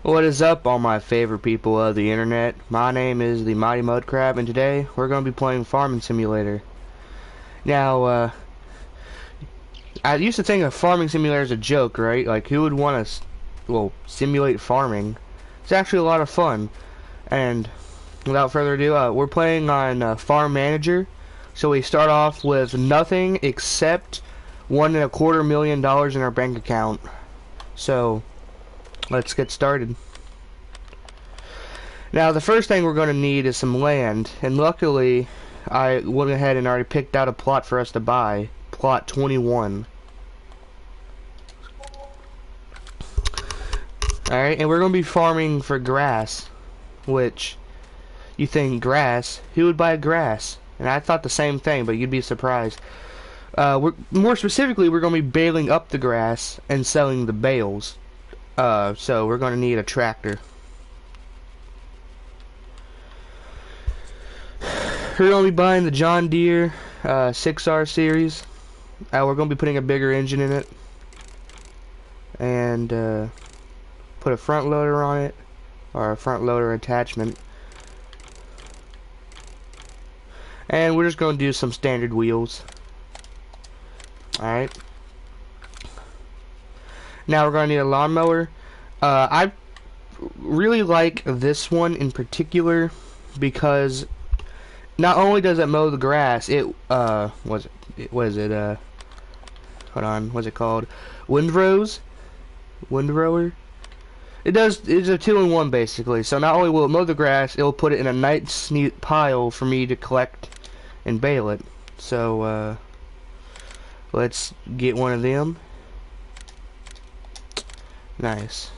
What is up, all my favorite people of the internet? My name is the Mighty Mud Crab, and today we're going to be playing Farming Simulator. Now, I used to think a farming simulator is a joke, right? Like, who would want to, well, simulate farming? It's actually a lot of fun. And without further ado, we're playing on Farm Manager. So we start off with nothing except $1.25 million in our bank account. So let's get started. Now, the first thing we're going to need is some land, and luckily I went ahead and already picked out a plot for us to buy. Plot 21. Alright, and we're going to be farming for grass, which, you think grass? Who would buy grass? And I thought the same thing, but you'd be surprised. More specifically, we're going to be baling up the grass and selling the bales. So we're going to need a tractor. We're going to be buying the John Deere 6R series. We're going to be putting a bigger engine in it. And put a front loader on it. Or a front loader attachment. And we're just going to do some standard wheels. Alright. Now we're going to need a lawnmower. I really like this one in particular because not only does it mow the grass, hold on, what's it called? Windrower? It's a 2-in-1 basically, so not only will it mow the grass, it'll put it in a nice neat pile for me to collect and bale it. So, let's get one of them. Nice.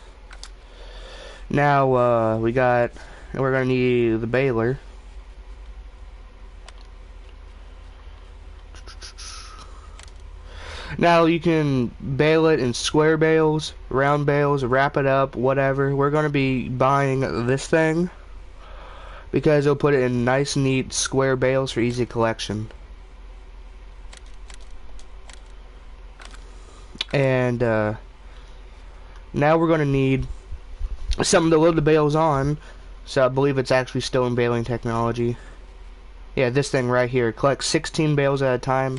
Now, we're gonna need the baler. Now you can bale it in square bales, round bales, wrap it up, whatever. We're going to be buying this thing because it'll put it in nice, neat square bales for easy collection. And now we're going to need something to load the bales on. So I believe it's actually still in baling technology. Yeah, this thing right here. Collect 16 bales at a time.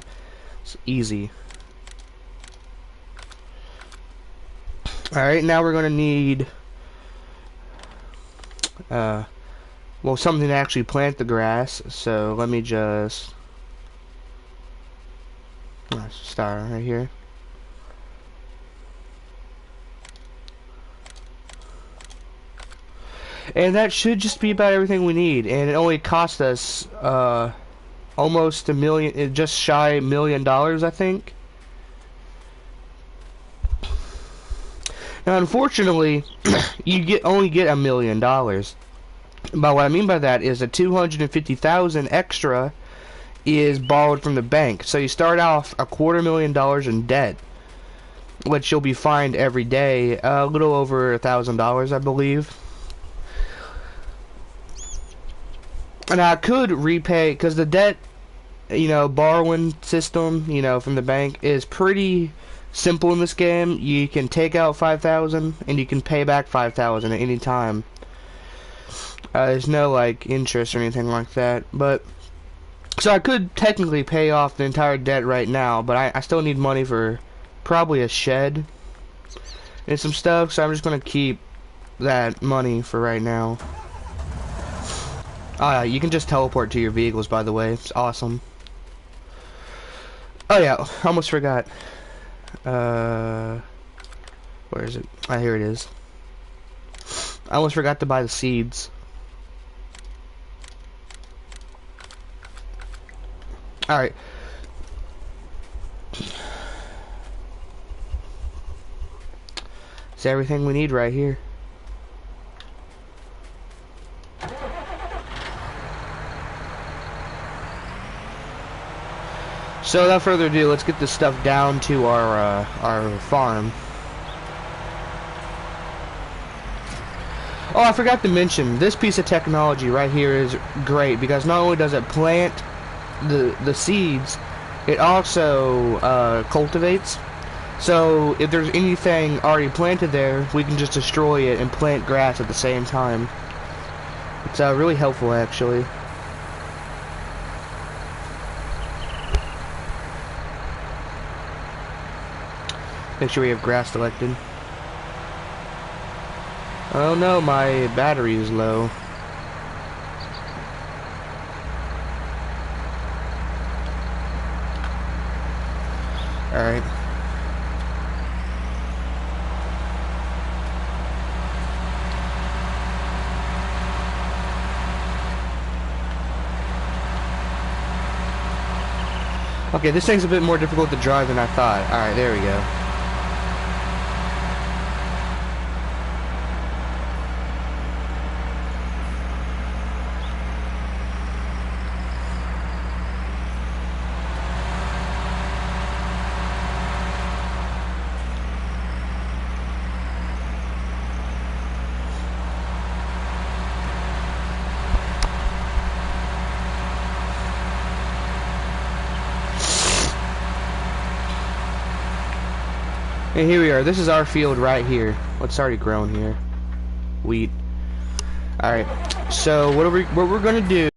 It's easy. Alright, now we're going to need well, something to actually plant the grass. So let me just start right here. And that should just be about everything we need. And it only cost us almost $1 million, just shy $1 million, I think. Now, unfortunately, you only get $1 million. But what I mean by that is that $250,000 extra is borrowed from the bank. So you start off $250,000 in debt, which you'll be fined every day, a little over $1,000, I believe. And I could repay, because the debt, borrowing system, from the bank is pretty simple in this game. You can take out $5,000 and you can pay back $5,000 at any time. There's no interest or anything like that. But so I could technically pay off the entire debt right now, but I still need money for probably a shed and some stuff. So I'm just gonna keep that money for right now. You can just teleport to your vehicles, by the way. It's awesome. Oh yeah, almost forgot. Where is it? Here it is. I almost forgot to buy the seeds. Alright. It's everything we need right here. So without further ado, let's get this stuff down to our farm. Oh, I forgot to mention, this piece of technology right here is great because not only does it plant the seeds, it also cultivates. So if there's anything already planted there, we can just destroy it and plant grass at the same time. It's really helpful, actually. Make sure we have grass selected. Oh no, my battery is low. Alright. Okay, this thing's a bit more difficult to drive than I thought. Alright, there we go. And here we are. This is our field right here. What's already grown here? Wheat. Alright. So what we're gonna do, we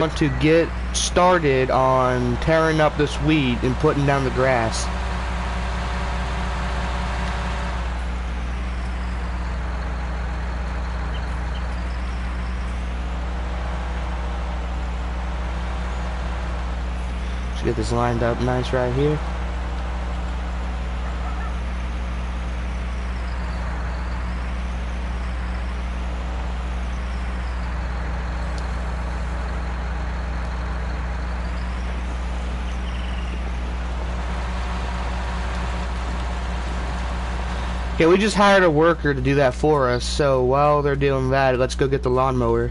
want to get started on tearing up this wheat and putting down the grass. Let's get this lined up nice right here. Okay, we just hired a worker to do that for us, so while they're doing that, let's go get the lawnmower.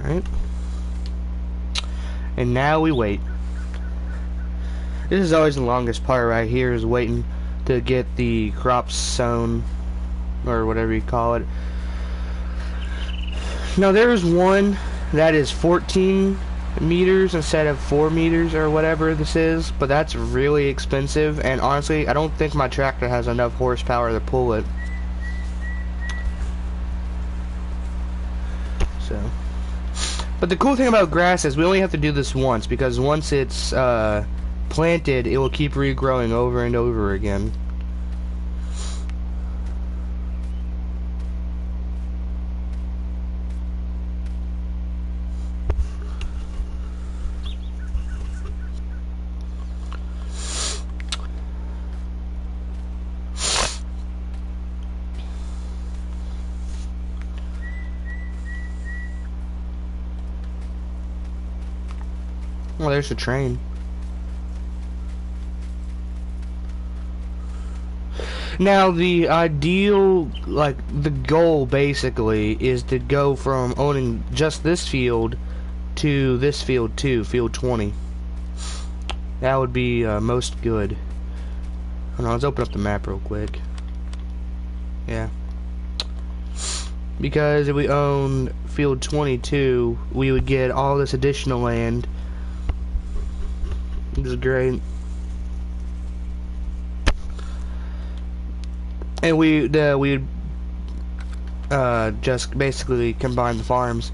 Alright. And now we wait. This is always the longest part right here, is waiting to get the crops sown, or whatever you call it. Now there's one that is 14 meters instead of 4 meters or whatever this is, but that's really expensive, and honestly I don't think my tractor has enough horsepower to pull it. So, but the cool thing about grass is we only have to do this once, because once it's planted, it will keep regrowing over and over again. Well, there's a train. Now, the ideal, like, the goal, basically, is to go from owning just this field to this field, too, field 20. That would be most good. Hold on, let's open up the map real quick. Yeah. Because if we own field 22, we would get all this additional land. This is great. and we just basically combine the farms.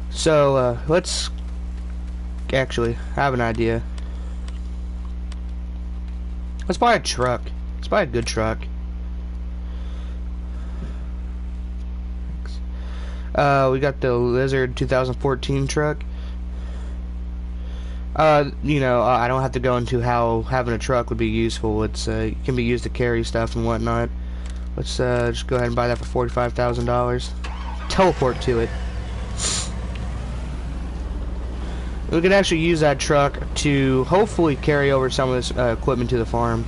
So let's actually have an idea. Let's buy a truck. Let's buy a good truck. We got the Lizard 2014 truck. You know, I don't have to go into how having a truck would be useful. It's it can be used to carry stuff and whatnot. Let's just go ahead and buy that for $45,000. Teleport to it. We can actually use that truck to hopefully carry over some of this equipment to the farm.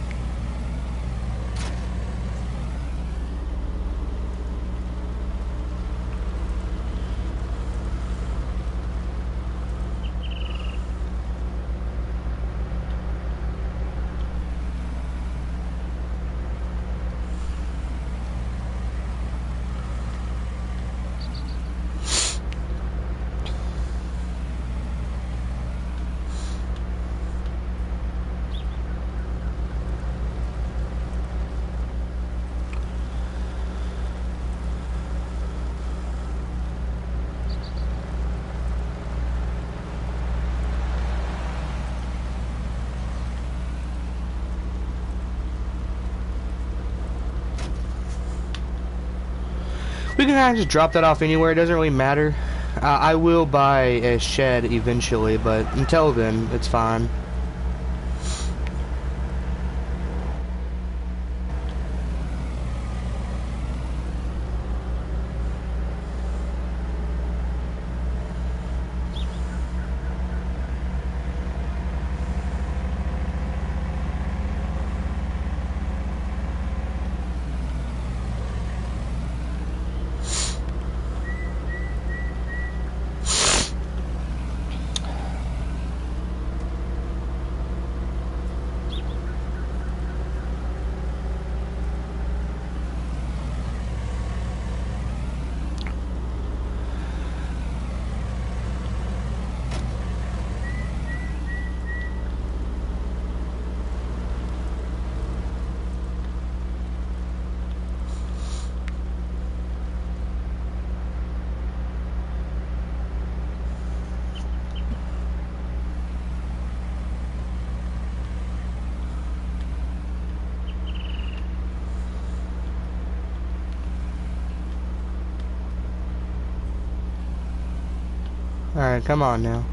We can kind of just drop that off anywhere. It doesn't really matter. I will buy a shed eventually, but until then, it's fine. Alright, come on now.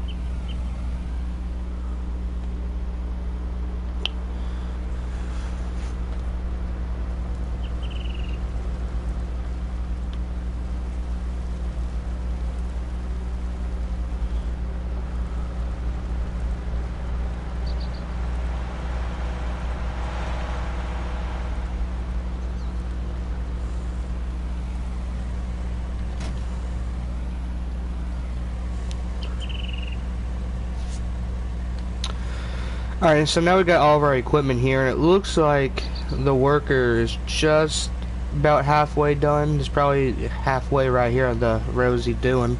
Alright, so now we got all of our equipment here, and it looks like the worker is just about halfway done. He's probably halfway right here on the rows he's doing.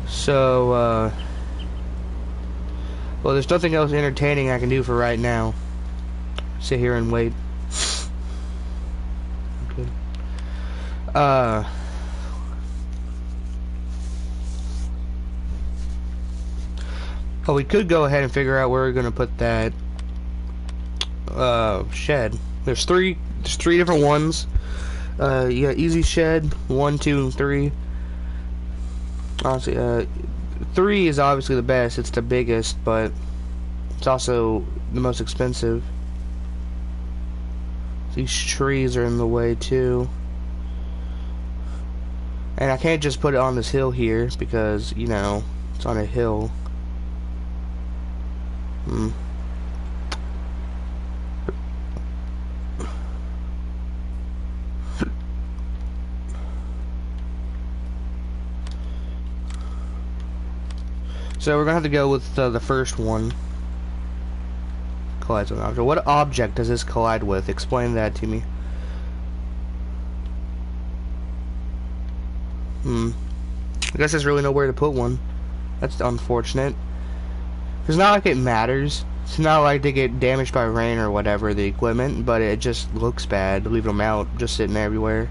So, well, there's nothing else entertaining I can do for right now. Sit here and wait. Okay. Oh, we could go ahead and figure out where we're gonna put that shed. There's three different ones. You got easy shed 1, 2, and 3. Honestly, 3 is obviously the best. It's the biggest, but it's also the most expensive. These trees are in the way too, and I can't just put it on this hill here because, you know, it's on a hill. So we're gonna have to go with the first one. Collides with an object. What object does this collide with? Explain that to me. I guess there's really nowhere to put one. That's unfortunate. It's not like it matters. It's not like they get damaged by rain or whatever, the equipment, but it just looks bad, leaving them out, just sitting everywhere.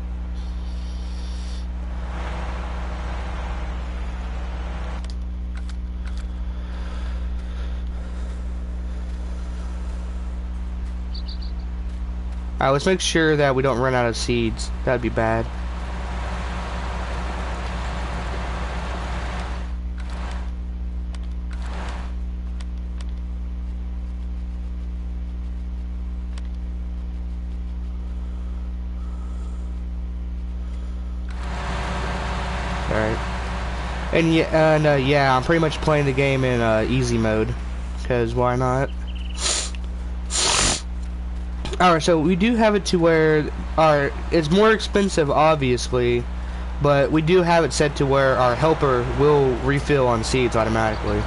Alright, let's make sure that we don't run out of seeds. That'd be bad. Alright. And yeah, I'm pretty much playing the game in easy mode. Because why not? Alright, so we do have it to where it's more expensive, obviously, but we do have it set to where our helper will refill on seeds automatically.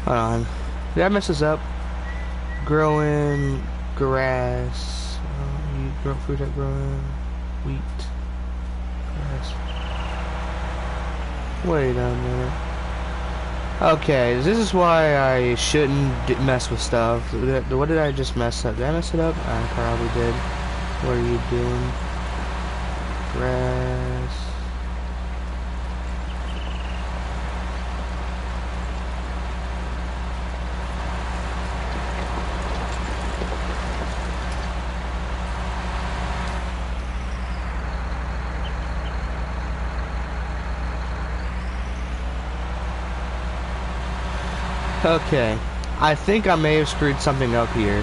Hold on. Did I mess this up? Growing grass. You grow food that growing wheat. Grass. Wait a minute. Okay, this is why I shouldn't mess with stuff. What did I just mess up? Did I mess it up? I probably did. What are you doing? Grass. Okay, I think I may have screwed something up here.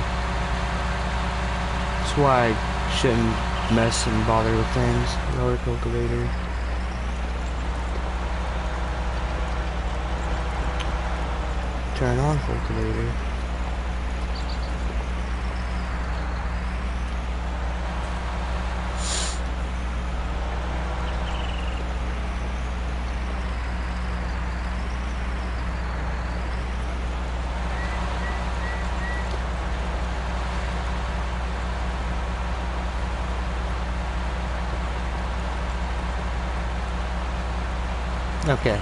That's why I shouldn't mess and bother with things. Lower cultivator. Turn on cultivator. Okay.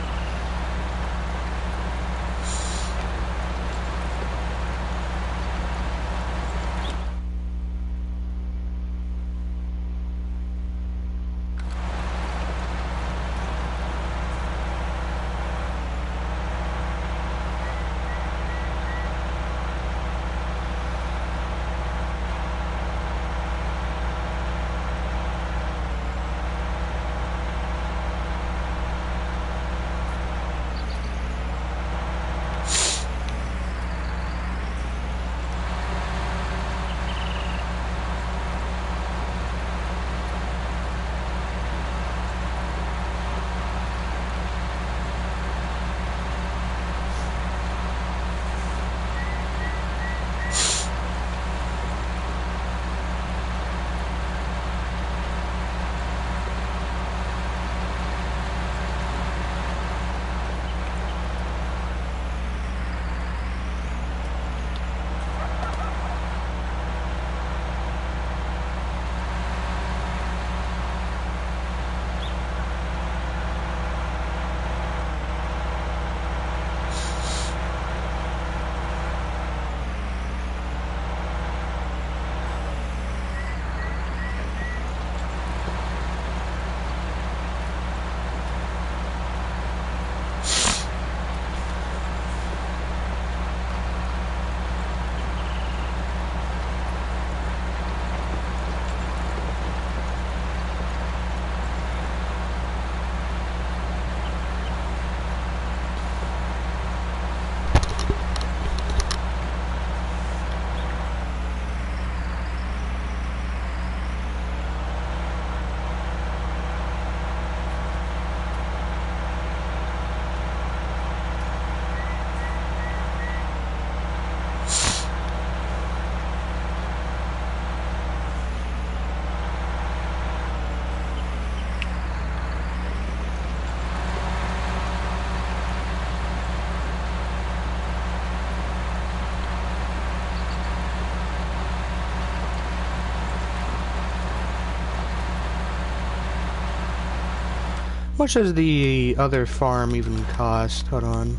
much does the other farm even cost? Hold on.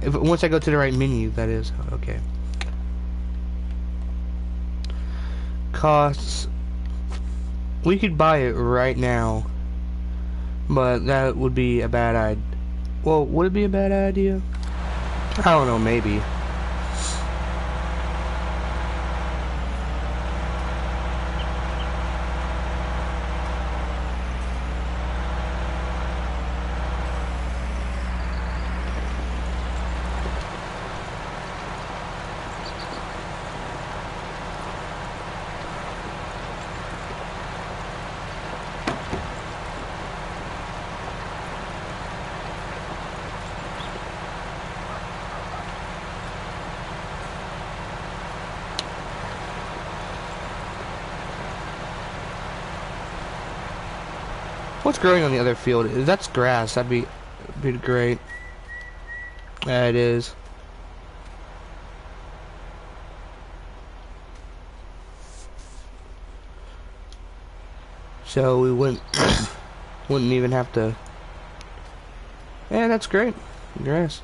Once I go to the right menu, that is. Okay. Costs. We could buy it right now, but that would be a bad idea. Well, would it be a bad idea? I don't know, maybe. What's growing on the other field? That's grass. That'd be great. Yeah, it is. So we wouldn't even have to. Yeah, that's great. Grass.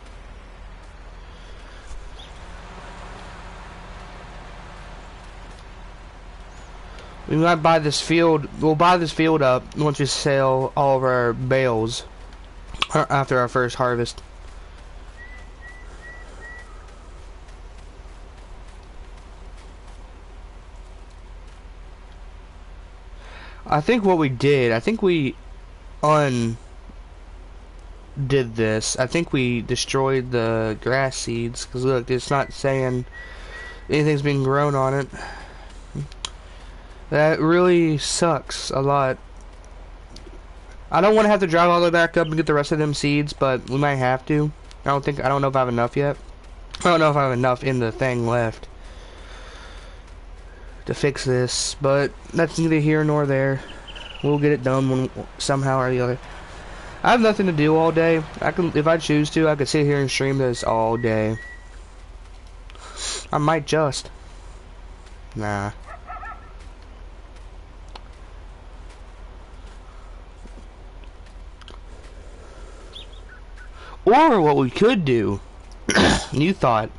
We might buy this field. We'll buy this field up once we sell all of our bales after our first harvest. I think what we did, I think we undid this. I think we destroyed the grass seeds because look, it's not saying anything's being grown on it. That really sucks a lot. I don't want to have to drive all the way back up and get the rest of them seeds, but we might have to. I don't know if I have enough yet. I don't know if I have enough in the thing left to fix this, but that's neither here nor there. We'll get it done somehow or the other. I have nothing to do all day. If I choose to, I could sit here and stream this all day. I might just. Nah. Or what we could do, you thought,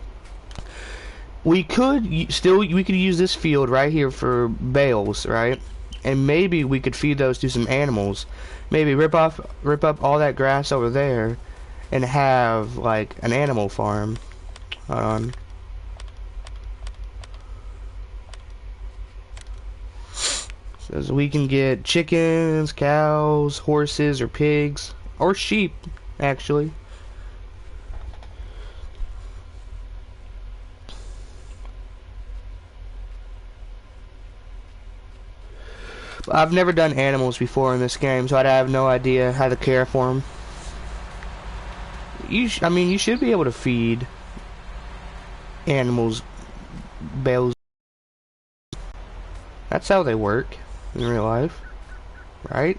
we could use this field right here for bales, right? And maybe we could feed those to some animals. Maybe rip up all that grass over there and have like an animal farm. Hold on. So we can get chickens, cows, horses, or pigs, or sheep, actually. I've never done animals before in this game, so I have no idea how to care for them. I mean, you should be able to feed animals bales. That's how they work in real life, right?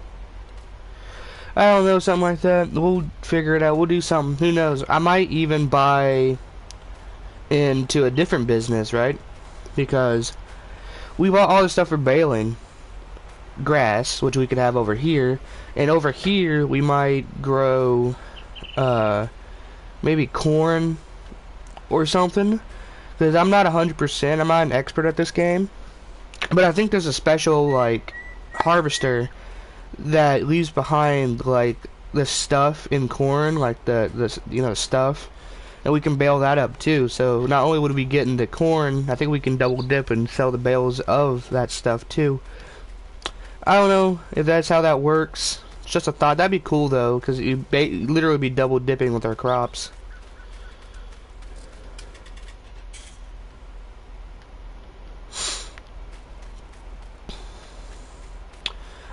I don't know, something like that. We'll figure it out. We'll do something. Who knows? I might even buy into a different business, right? Because we bought all this stuff for baling grass, which we could have over here, and over here we might grow maybe corn or something, because I'm not 100%, I'm not an expert at this game, but I think there's a special like harvester that leaves behind like the stuff in corn, like the you know, stuff, and we can bale that up too. So not only would we get into corn, I think we can double dip and sell the bales of that stuff too. I don't know if that's how that works. It's just a thought. That'd be cool though, because you literally be double dipping with our crops.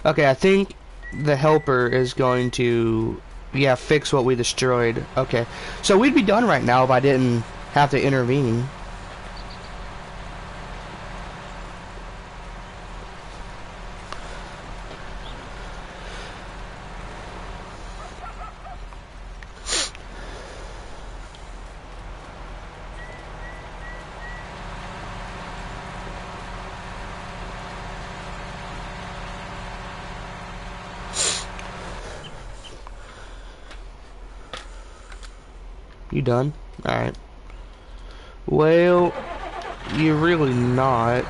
Okay, I think the helper is going to, yeah, fix what we destroyed. Okay, so we'd be done right now if I didn't have to intervene. You done? Alright. Well, you're really not.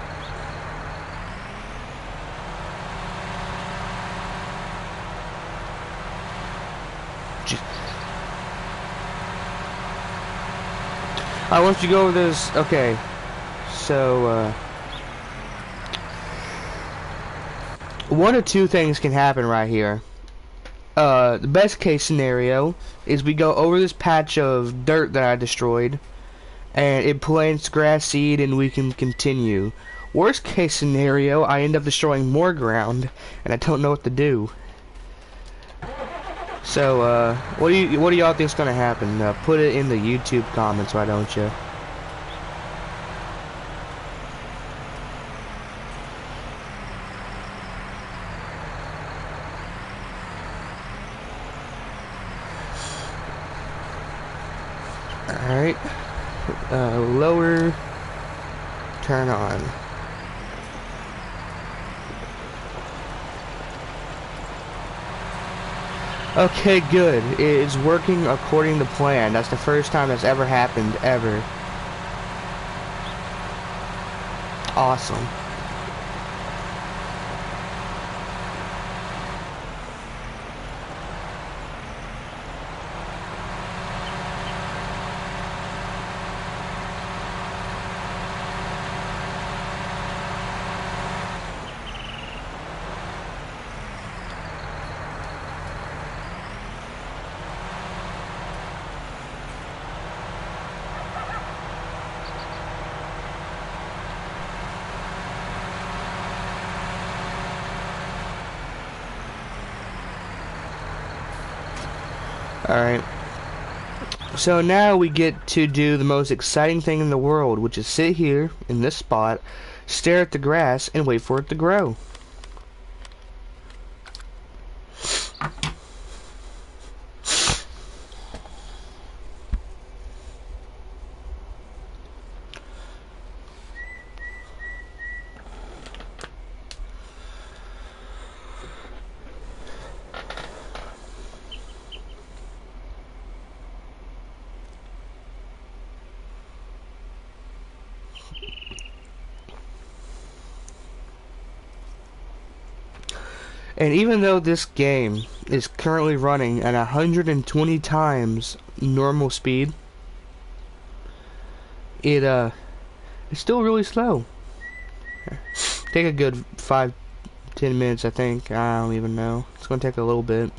I want you to go over this. Okay. So, one of two things can happen right here. The best case scenario is we go over this patch of dirt that I destroyed, and it plants grass seed and we can continue. Worst case scenario, I end up destroying more ground, and I don't know what to do. So, what do y'all think's gonna happen? Put it in the YouTube comments, why don't you? Alright. Lower. Turn on. Okay, good. It's working according to plan. That's the first time that's ever happened, ever. Awesome. Alright. So now we get to do the most exciting thing in the world, which is sit here in this spot, stare at the grass, and wait for it to grow. And even though this game is currently running at 120 times normal speed, it's still really slow. Take a good 5-10 minutes, I think. I don't even know. It's gonna take a little bit.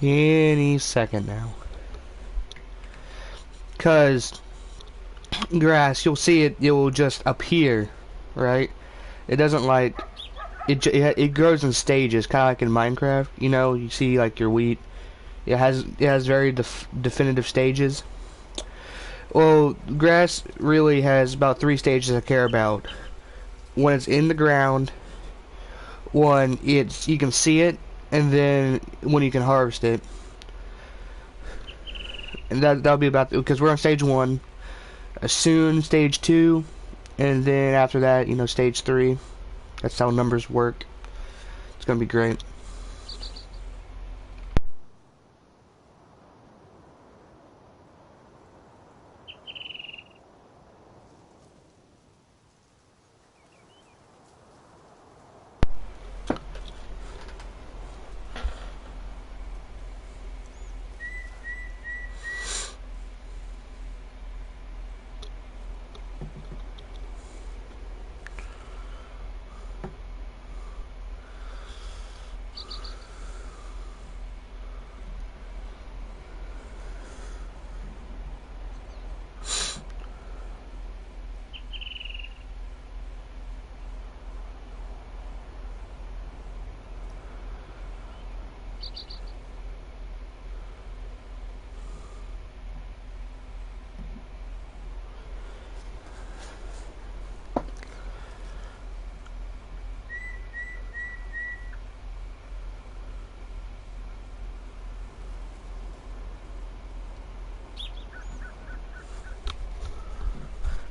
Any second now. Cause grass, you'll see it will just appear, right? It doesn't like it grows in stages, kind of like in Minecraft. You know, you see like your wheat. It has very definitive stages. Well, grass really has about 3 stages I care about. When it's in the ground, when you can see it, and then when you can harvest it. and that'll be about, because we're on stage 1. Soon stage 2, and then after that, you know, stage 3. That's how numbers work. It's gonna be great.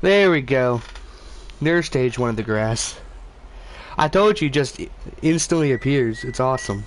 There we go. There's stage 1 of the grass. I told you, just instantly appears. It's awesome.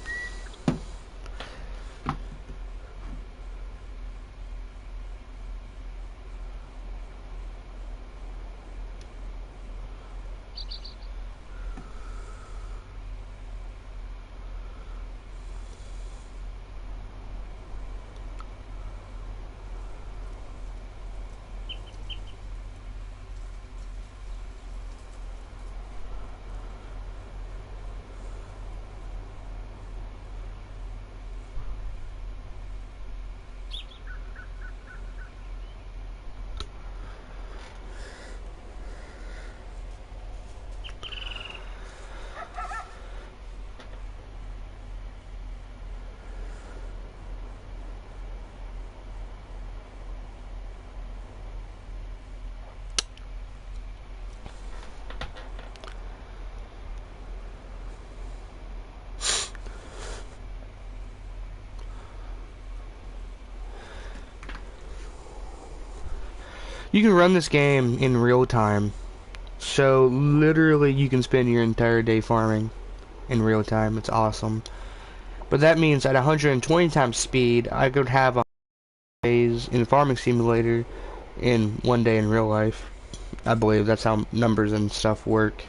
You can run this game in real time. So literally you can spend your entire day farming in real time. It's awesome. But that means at 120 times speed, I could have 100 days in Farming Simulator in 1 day in real life. I believe that's how numbers and stuff work.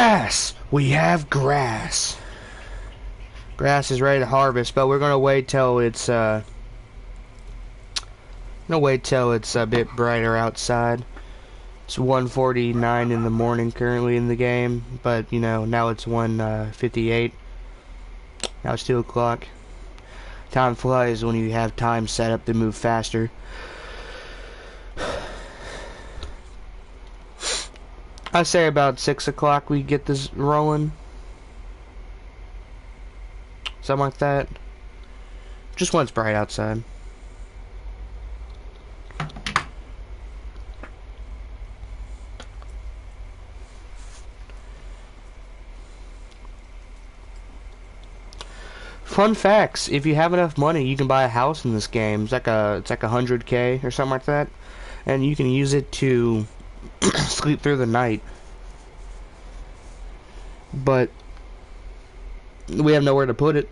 Grass! We have grass. Grass is ready to harvest, but we're gonna wait till it's a bit brighter outside. It's 1:49 in the morning currently in the game, but you know, now it's 1:58. Now it's 2 o'clock. Time flies when you have time set up to move faster. I say about 6 o'clock we get this rolling. Something like that. Just when it's bright outside. Fun facts: if you have enough money, you can buy a house in this game. It's like 100K or something like that, and you can use it to sleep through the night. But we have nowhere to put it.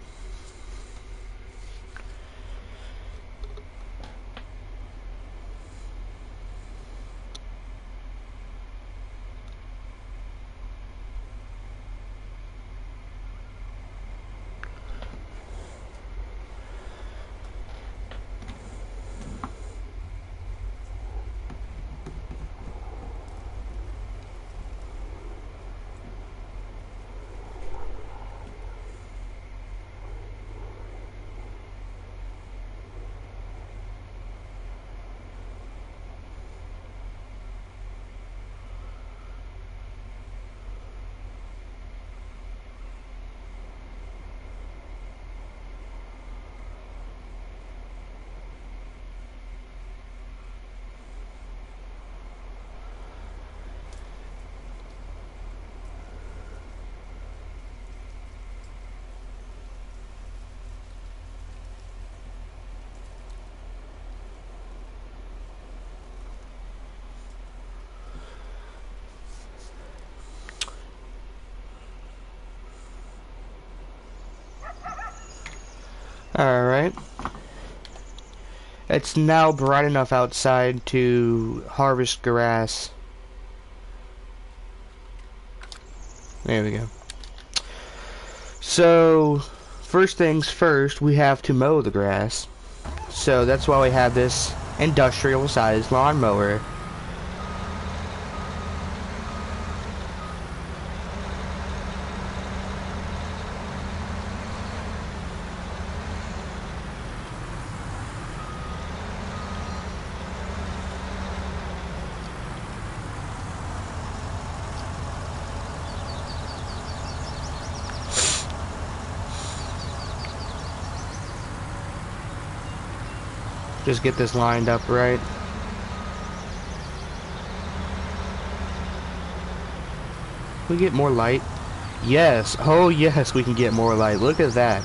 Alright. It's now bright enough outside to harvest grass. There we go. So, first things first, we have to mow the grass. So that's why we have this industrial sized lawnmower. Just get this lined up right. We get more light. Yes. Oh yes, we can get more light. Look at that.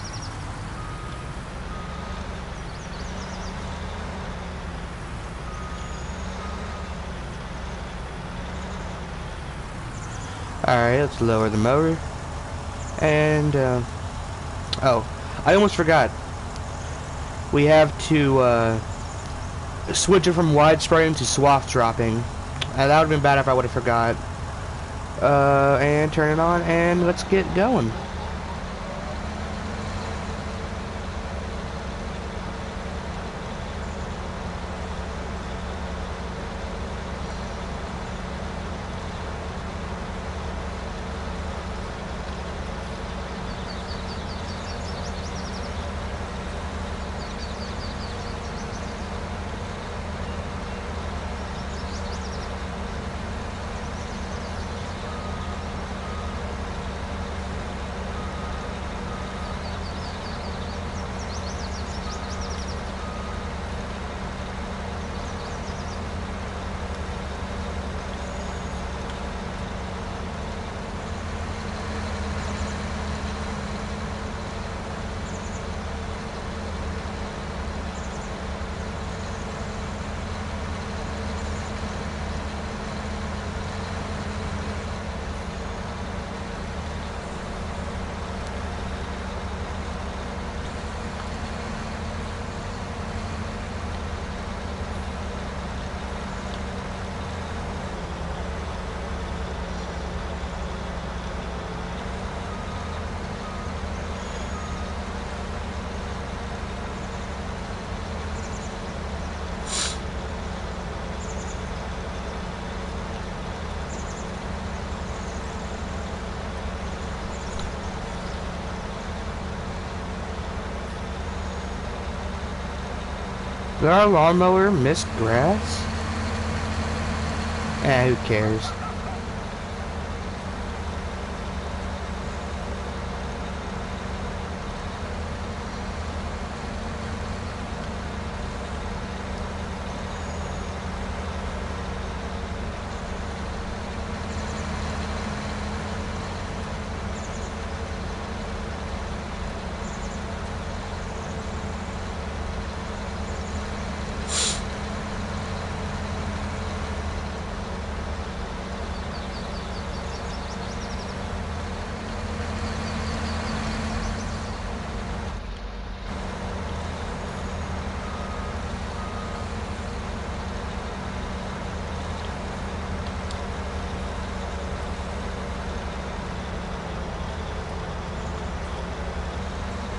Alright, let's lower the motor. And, oh, I almost forgot. We have to, switch it from wide spraying to swath dropping. That would have been bad if I would have forgot. And turn it on, and let's get going. Did our lawnmower miss grass? Who cares?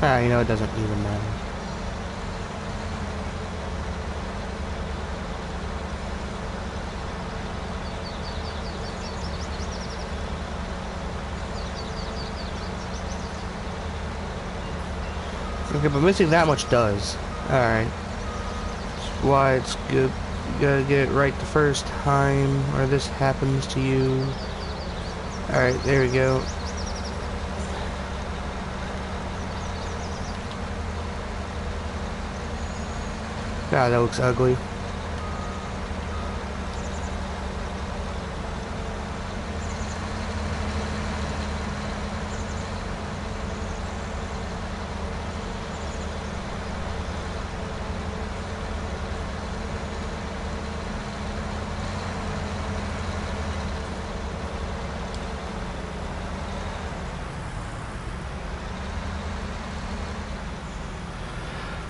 You know, it doesn't even matter. Okay, but missing that much does. Alright. That's why it's good. You gotta get it right the first time, or this happens to you. Alright, there we go. God, that looks ugly.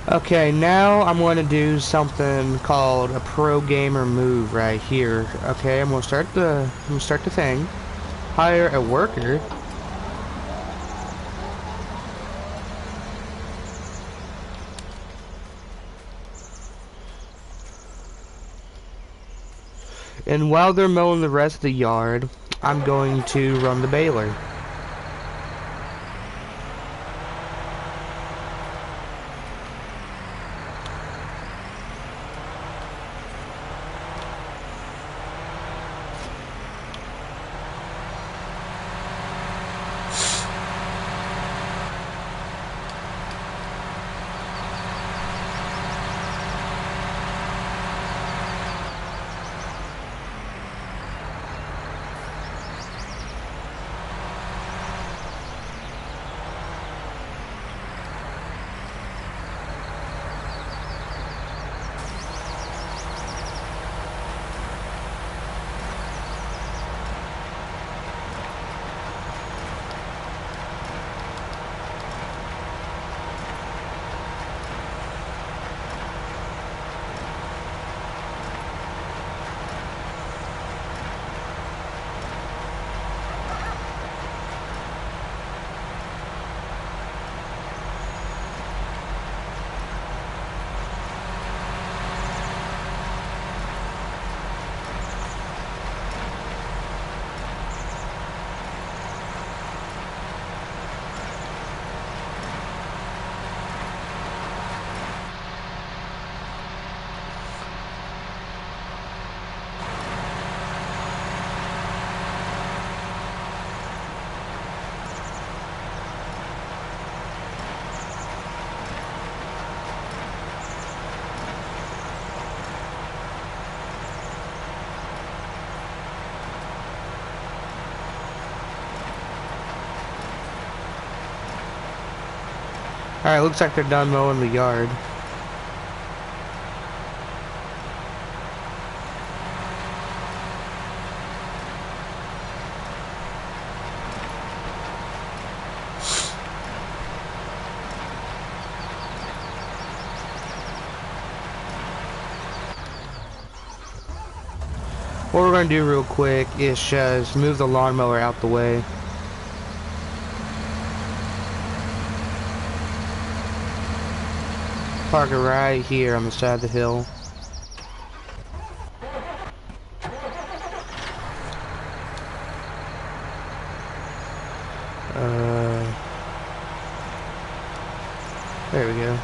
Okay, now I'm going to do something called a pro gamer move right here. Okay, I'm gonna start the thing. Hire a worker. And while they're mowing the rest of the yard, I'm going to run the baler. Alright, looks like they're done mowing the yard. What we're going to do real quick is just move the lawnmower out the way. Park it right here on the side of the hill. There we go.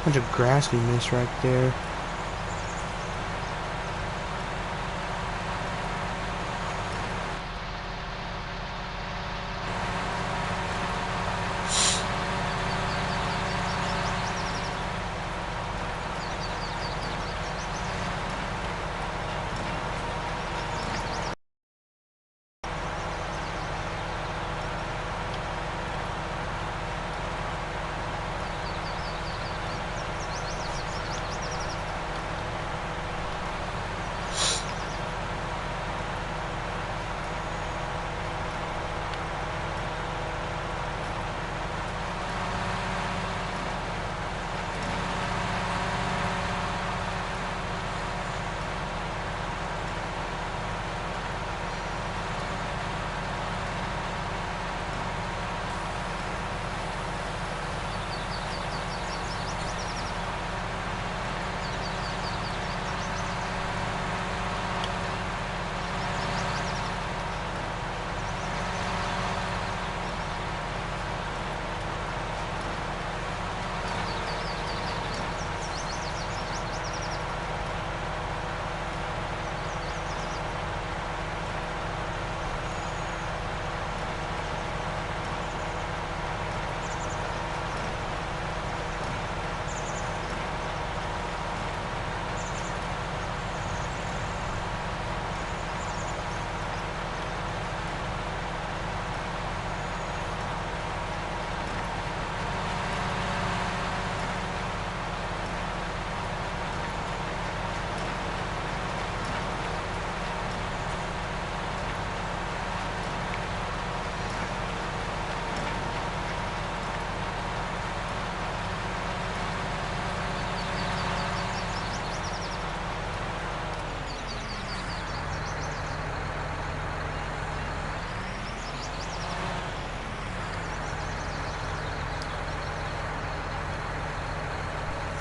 Bunch of grass we missed right there.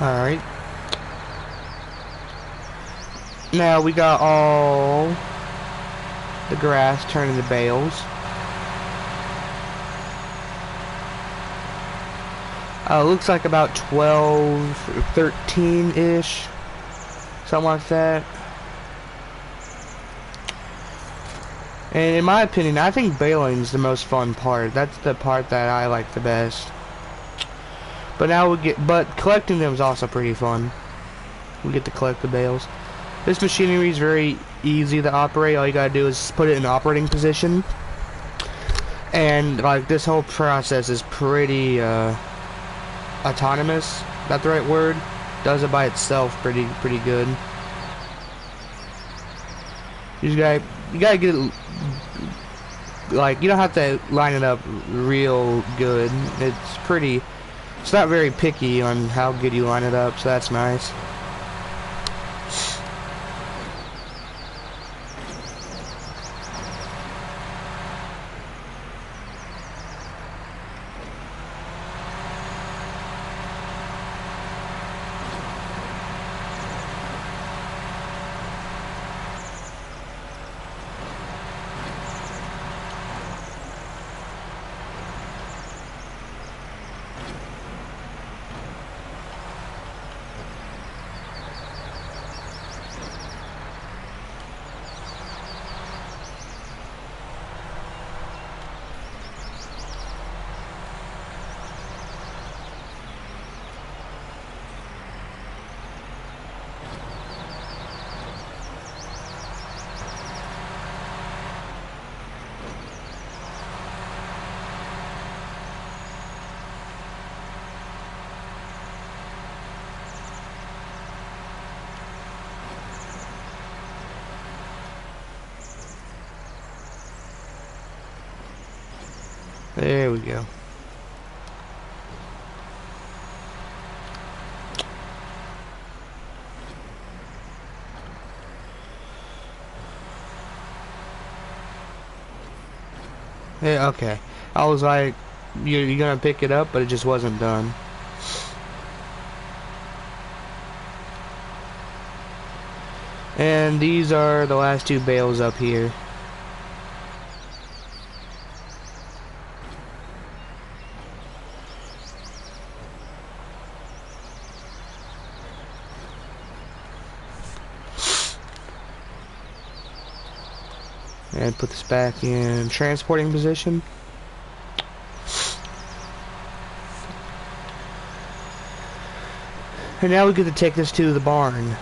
Alright. Now we got all the grass turned into bales. Looks like about 12, 13-ish. Something like that. And in my opinion, I think baling's the most fun part. That's the part that I like the best. But collecting them is also pretty fun. We get to collect the bales. This machinery is very easy to operate. All you gotta do is put it in operating position. And like this whole process is pretty autonomous. Is that the right word? Does it by itself pretty good. You gotta get it, like, you don't have to line it up real good. It's not very picky on how good you line it up, so that's nice. There we go. Yeah, okay. I was like, you're gonna pick it up, but it just wasn't done. And these are the last two bales up here. And put this back in transporting position. And now we get to take this to the barn.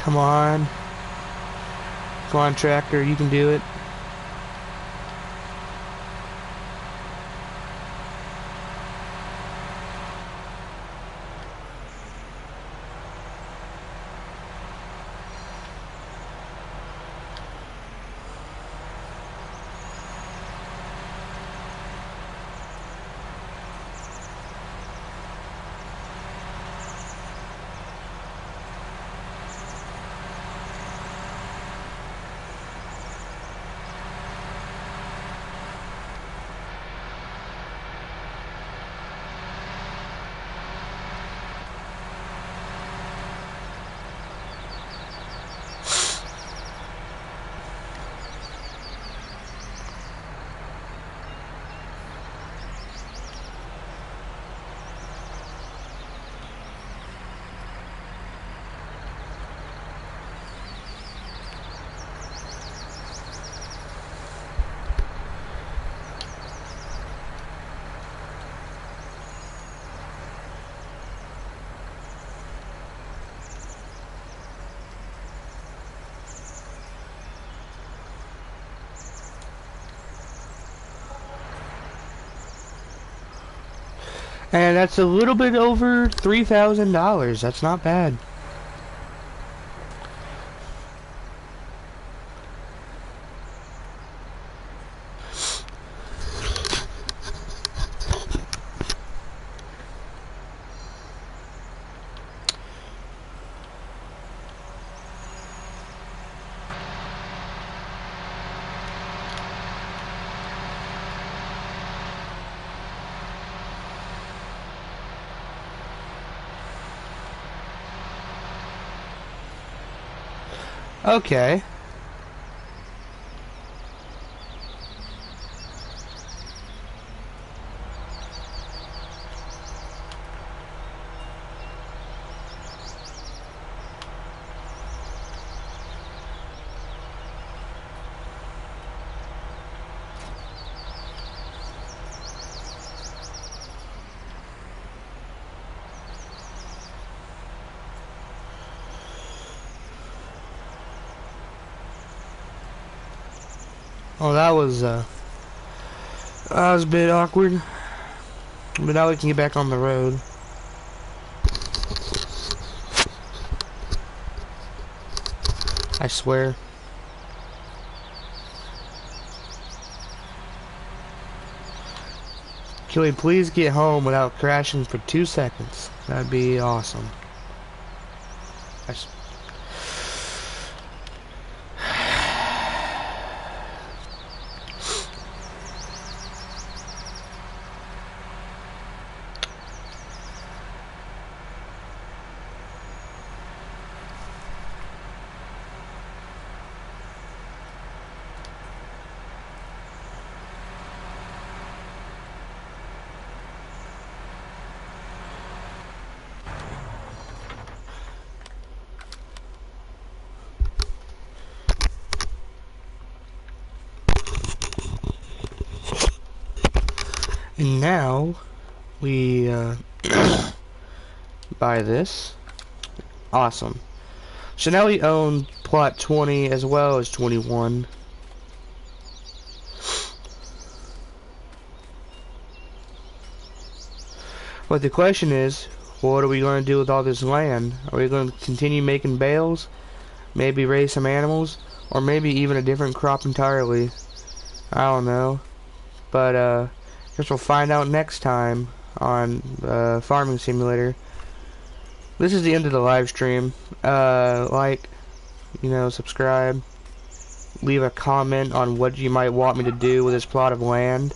Come on. Come on, tractor, you can do it. And that's a little bit over $3,000. That's not bad. Okay. Oh, that was a bit awkward. But now we can get back on the road. I swear. Can we please get home without crashing for 2 seconds? That'd be awesome. And now we buy this. Awesome. So now we own plot 20 as well as 21. But the question is, what are we going to do with all this land? Are we going to continue making bales? Maybe raise some animals? Or maybe even a different crop entirely? I don't know. But, guess we'll find out next time on Farming Simulator. This is the end of the live stream. Like, subscribe. Leave a comment on what you might want me to do with this plot of land.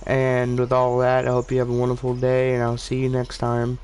And with all that, I hope you have a wonderful day, and I'll see you next time.